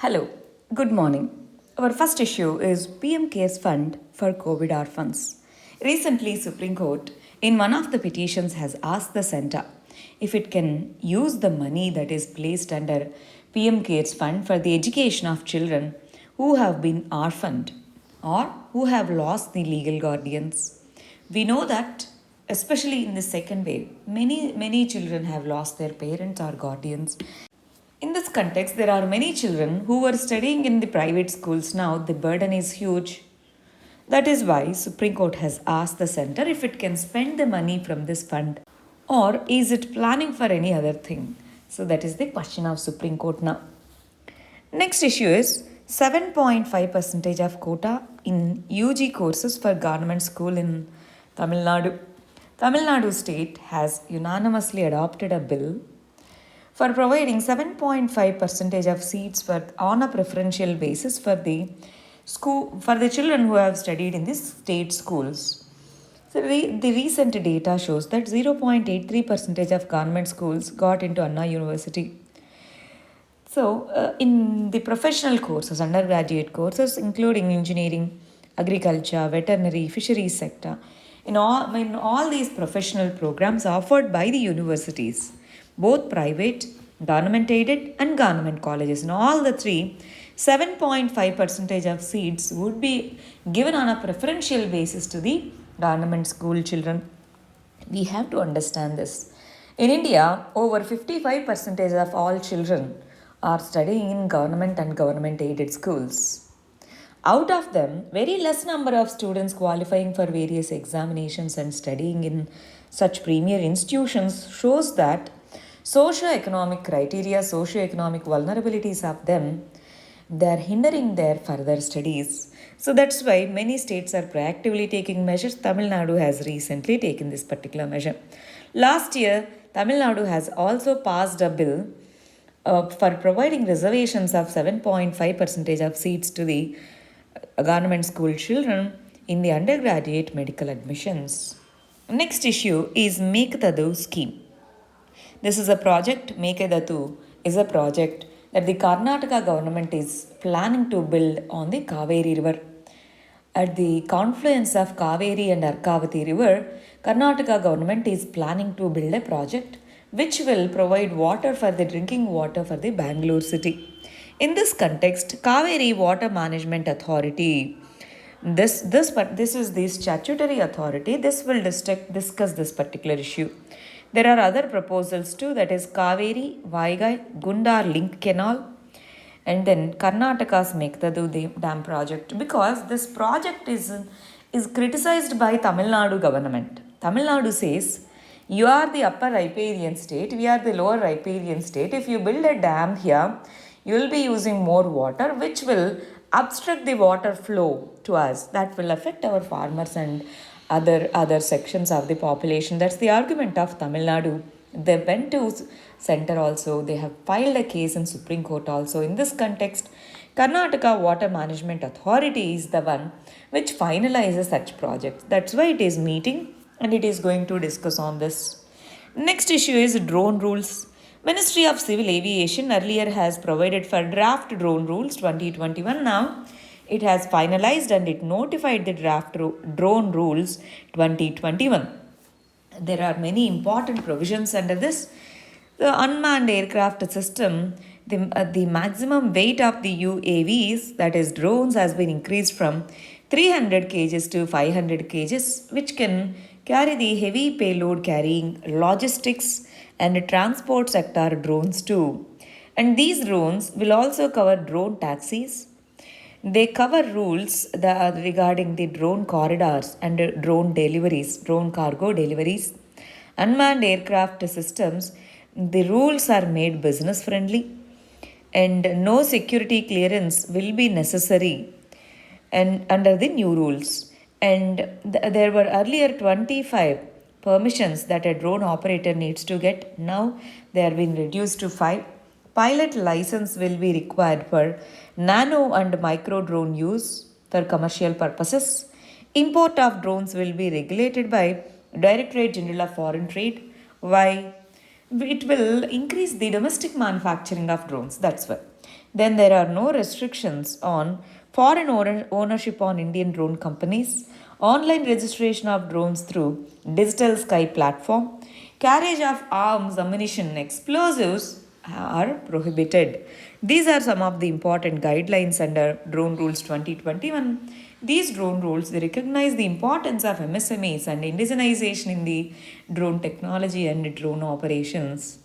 Hello, good morning. Our first issue is PM Cares Fund for COVID orphans. Recently, Supreme Court in one of the petitions has asked the center if it can use the money that is placed under PM Cares Fund for the education of children who have been orphaned or who have lost the legal guardians. We know that especially in the second wave, many children have lost their parents or guardians. In this context, there are many children who were studying in the private schools now. The burden is huge. That is why Supreme Court has asked the center if it can spend the money from this fund or is it planning for any other thing. So that is the question of Supreme Court now. Next issue is 7.5 percentage of quota in UG courses for government school in Tamil Nadu. Tamil Nadu state has unanimously adopted a bill for providing 7.5 percentage of seats on a preferential basis for the children who have studied in the state schools. So the recent data shows that 0.83 percentage of government schools got into Anna University. So in the professional courses, undergraduate courses, including engineering, agriculture, veterinary, fisheries sector, in all these professional programs offered by the universities, both private, government aided, and government colleges. In all the three, 7.5 percentage of seats would be given on a preferential basis to the government school children. We have to understand this. In India, over 55 percentage of all children are studying in government and government aided schools. Out of them, very less number of students qualifying for various examinations and studying in such premier institutions shows that socio-economic criteria, socio-economic vulnerabilities of them, they are hindering their further studies. So that's why many states are proactively taking measures. Tamil Nadu has recently taken this particular measure. Last year, Tamil Nadu has also passed a bill for providing reservations of 7.5 percentage of seats to the government school children in the undergraduate medical admissions. Next issue is Mekadadu scheme. This is a project, Mekadatu is a project that the Karnataka government is planning to build on the Kaveri River. At the confluence of Kaveri and Arkavati River, Karnataka government is planning to build a project which will provide water for the drinking water for the Bangalore city. In this context, Kaveri Water Management Authority, this is the statutory authority. This will discuss this particular issue. There are other proposals too, that is Kaveri, Vaigai, Gundar Link Canal, and then Karnataka's Mekdadu Dam project, because this project is criticized by Tamil Nadu government. Tamil Nadu says, you are the upper riparian state, we are the lower riparian state. If you build a dam here, you will be using more water, which will obstruct the water flow to us. That will affect our farmers and other sections of the population. That's the argument of Tamil Nadu. They went to center also. They have filed a case in Supreme Court also. In this context, Karnataka Water Management Authority is the one which finalizes such projects. That's why it is meeting and it is going to discuss on this. Next issue is drone rules. Ministry of Civil Aviation earlier has provided for draft drone rules 2021. Now it has finalized and it notified the draft drone rules 2021. There are many important provisions under this. The unmanned aircraft system, the maximum weight of the UAVs, that is drones, has been increased from 300 kgs to 500 kgs, which can carry the heavy payload carrying logistics and transport sector drones too. And these drones will also cover drone taxis. They cover rules regarding the drone corridors and drone deliveries, drone cargo deliveries. Unmanned aircraft systems, the rules are made business friendly and no security clearance will be necessary and under the new rules. And there were earlier 25 permissions that a drone operator needs to get. Now they are being reduced to 5. Pilot license will be required for nano and micro drone use for commercial purposes. Import of drones will be regulated by Directorate General of Foreign Trade. Why? It will increase the domestic manufacturing of drones. That's why. Then there are no restrictions on foreign ownership on Indian drone companies, online registration of drones through digital sky platform, carriage of arms, ammunition, explosives are prohibited. These are some of the important guidelines under Drone Rules 2021. These drone rules they recognize the importance of MSMEs and indigenization in the drone technology and drone operations.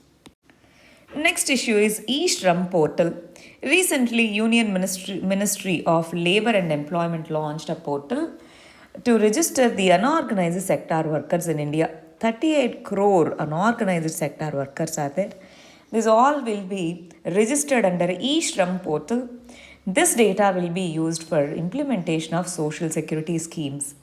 Next issue is e-Shram portal. Recently, Union Ministry of Labor and Employment launched a portal to register the unorganized sector workers in India. 38 crore unorganized sector workers are there. This all will be registered under e-Shram portal. This data will be used for implementation of social security schemes.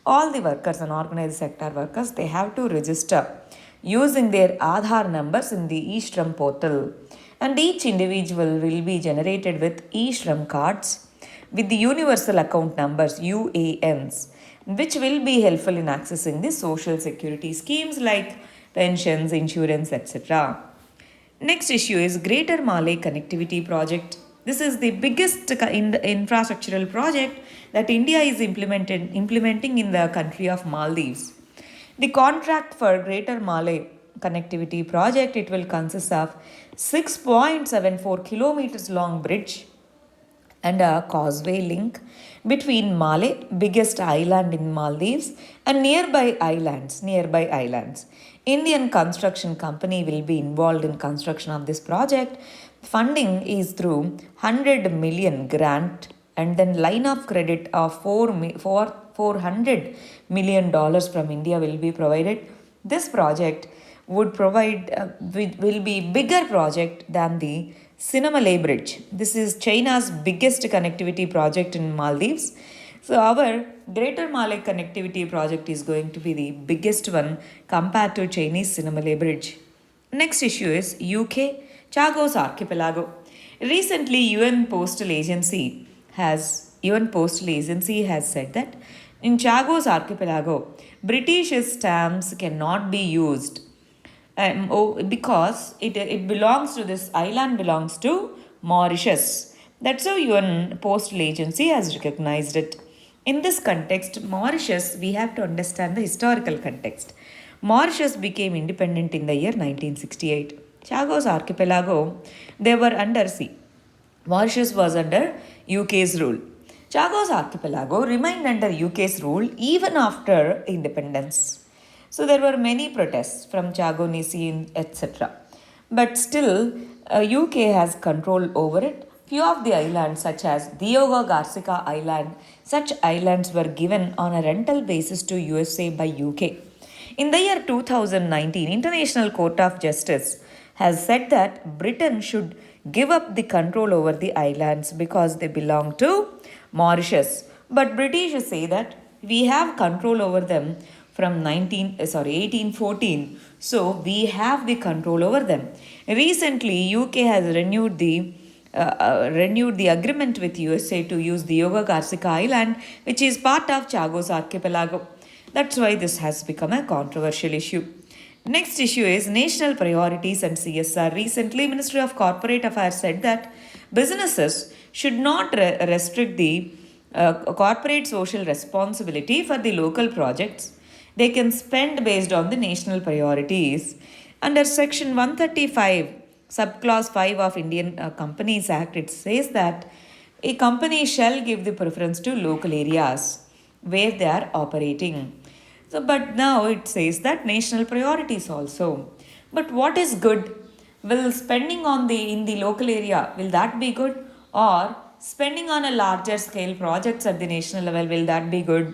All the workers, unorganized sector workers, they have to register using their Aadhaar numbers in the eShram portal. And each individual will be generated with eShram cards with the universal account numbers UANs, which will be helpful in accessing the social security schemes like pensions, insurance, etc. Next issue is Greater Malay Connectivity Project. This is the biggest infrastructural project that India is implementing in the country of Maldives. The contract for Greater Malay Connectivity Project it will consist of 6.74 kilometers long bridge and a causeway link between Malé, biggest island in Maldives, and nearby islands. Indian construction company will be involved in construction of this project. Funding is through 100 million grant and then line of credit of 400 million dollars from India will be provided. This project would provide will be bigger project than the Sinamalay Bridge. This is China's biggest connectivity project in Maldives. So our Greater Malay Connectivity Project is going to be the biggest one compared to Chinese Sinamalay Bridge. Next issue is UK Chagos Archipelago. Recently, UN Postal Agency has said that in Chagos Archipelago, British stamps cannot be used because it belongs to this island belongs to Mauritius. That's how UN Postal Agency has recognized it. In this context, Mauritius, we have to understand the historical context. Mauritius became independent in the year 1968. Chagos Archipelago, they were under sea. Mauritius was under UK's rule. Chagos Archipelago remained under UK's rule even after independence. So there were many protests from Chagonisi, etc. But still, UK has control over it. Few of the islands, such as Diogo Garcia Island, such islands were given on a rental basis to USA by UK. In the year 2019, International Court of Justice has said that Britain should give up the control over the islands because they belong to Mauritius. But British say that we have control over them from 1814. So we have the control over them. Recently, UK has renewed the agreement with USA to use the Diogo Garcia Island, which is part of Chagos Archipelago. That's why this has become a controversial issue. Next issue is national priorities and CSR. Recently, Ministry of Corporate Affairs said that businesses should not restrict the corporate social responsibility for the local projects. They can spend based on the national priorities. Under Section 135, Subclause 5 of Indian Companies Act, it says that a company shall give the preference to local areas where they are operating. So, but now it says that national priorities also. But what is good? Will spending in the local area, will that be good? Or spending on a larger scale projects at the national level, will that be good?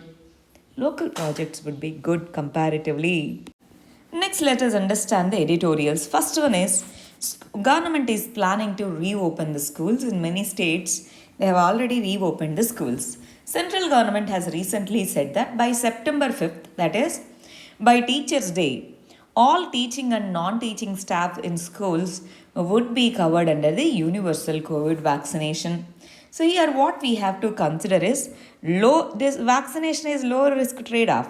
Local projects would be good comparatively. Next, let us understand the editorials. First one is government is planning to reopen the schools in many states. They have already reopened the schools. Central government has recently said that by September 5th, that is by Teachers' Day, all teaching and non-teaching staff in schools would be covered under the universal COVID vaccination. So here what we have to consider is this vaccination is low risk trade-off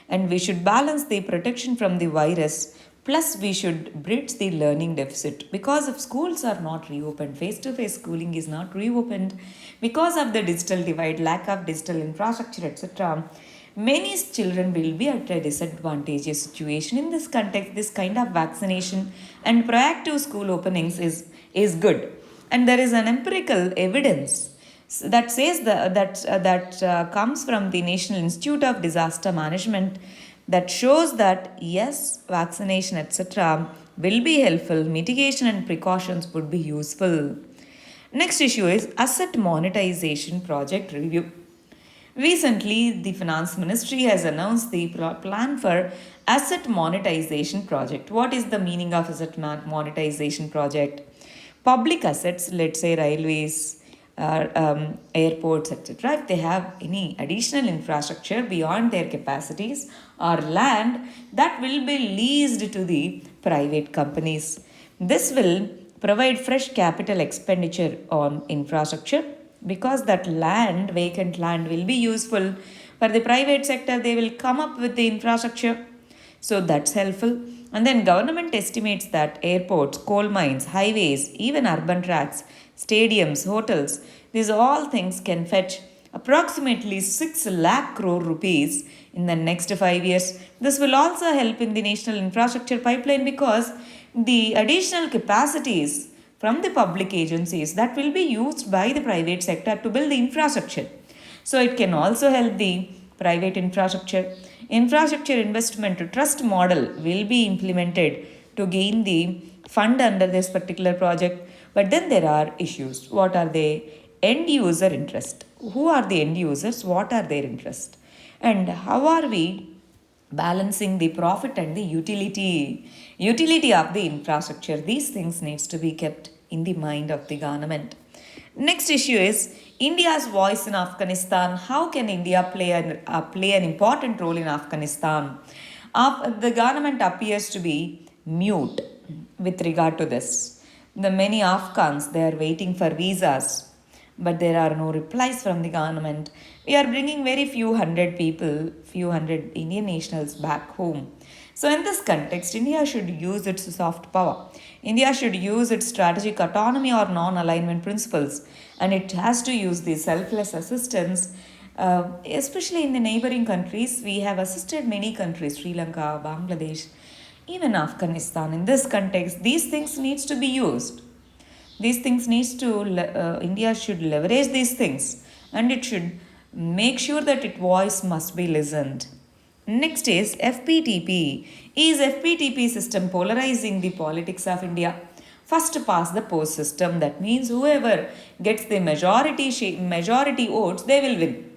and we should balance the protection from the virus Plus, we should bridge the learning deficit because if schools are not reopened, face to face schooling is not reopened because of the digital divide, lack of digital infrastructure, etc. Many children will be at a disadvantageous situation. In this context, this kind of vaccination and proactive school openings is good. And there is an empirical evidence that says that comes from the National Institute of Disaster Management that shows that yes, vaccination etc. will be helpful, mitigation and precautions would be useful. Next issue is asset monetization project review. Recently, the Finance Ministry has announced the plan for asset monetization project. What is the meaning of asset monetization project? Public assets, let's say railways, airports, etc., if they have any additional infrastructure beyond their capacities or land, that will be leased to the private companies. This will provide fresh capital expenditure on infrastructure because that land, vacant land, will be useful for the private sector. They will come up with the infrastructure, so that's helpful. And then government estimates that airports, coal mines, highways, even urban tracks, stadiums, hotels, these all things can fetch approximately 6 lakh crore rupees in the next 5 years. This will also help in the national infrastructure pipeline because the additional capacities from the public agencies that will be used by the private sector to build the infrastructure. So it can also help the private infrastructure. Infrastructure investment trust model will be implemented to gain the fund under this particular project. But then there are issues. What are they? End user interest. Who are the end users? What are their interest? And how are we balancing the profit and the utility of the infrastructure? These things needs to be kept in the mind of the government. Next issue is India's voice in Afghanistan. How can India play an important role in Afghanistan? The government appears to be mute with regard to this. The many Afghans, they are waiting for visas, but there are no replies from the government. We are bringing very few hundred people, few hundred Indian nationals back home. So, in this context, India should use its soft power. India should use its strategic autonomy or non alignment principles, and it has to use the selfless assistance. Especially in the neighboring countries, we have assisted many countries, Sri Lanka, Bangladesh, even Afghanistan. In this context, these things needs to be used. These things needs to India should leverage these things, and it should make sure that its voice must be listened. Next is FPTP. Is FPTP system polarizing the politics of India? First past the post system. That means whoever gets the majority votes, they will win.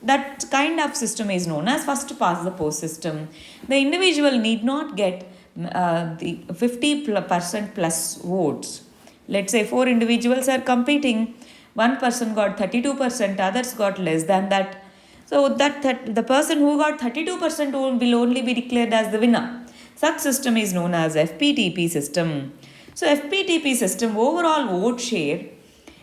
That kind of system is known as first past the post system. The individual need not get the 50% plus votes. Let's say 4 individuals are competing. One person got 32%, others got less than that. So that the person who got 32% will only be declared as the winner. Such system is known as FPTP system. So FPTP system, overall vote share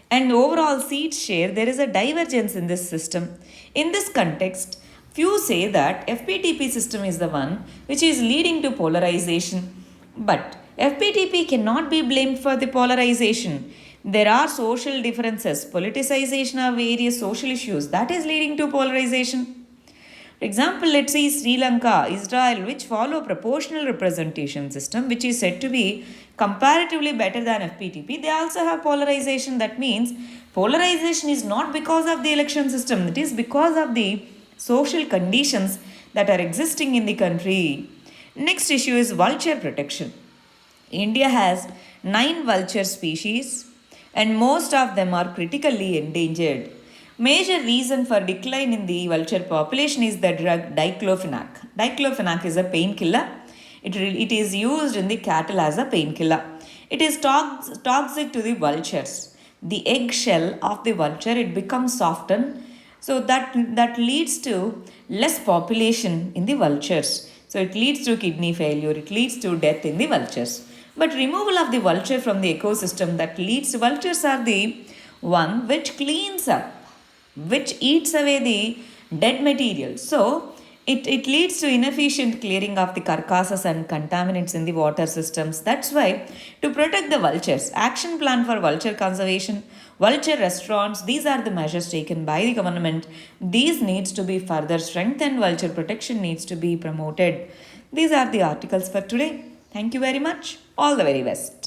and overall seat share, there is a divergence in this system. In this context, few say that FPTP system is the one which is leading to polarization. But FPTP cannot be blamed for the polarization. There are social differences, politicization of various social issues that is leading to polarization. For example, let's see Sri Lanka, Israel, which follow proportional representation system, which is said to be comparatively better than FPTP. They also have polarization. That means polarization is not because of the election system, it is because of the social conditions that are existing in the country. Next issue is vulture protection. India has 9 vulture species and most of them are critically endangered. Major reason for decline in the vulture population is the drug diclofenac. Diclofenac is a painkiller. It is used in the cattle as a painkiller. It is toxic to the vultures. The eggshell of the vulture, it becomes softened, so that leads to less population in the vultures. So it leads to kidney failure, it leads to death in the vultures. But removal of the vulture from the ecosystem, that leads to vultures are the one which cleans up, which eats away the dead material. So It leads to inefficient clearing of the carcasses and contaminants in the water systems. That's why, to protect the vultures, action plan for vulture conservation, vulture restaurants, these are the measures taken by the government. These needs to be further strengthened. Vulture protection needs to be promoted. These are the articles for today. Thank you very much. All the very best.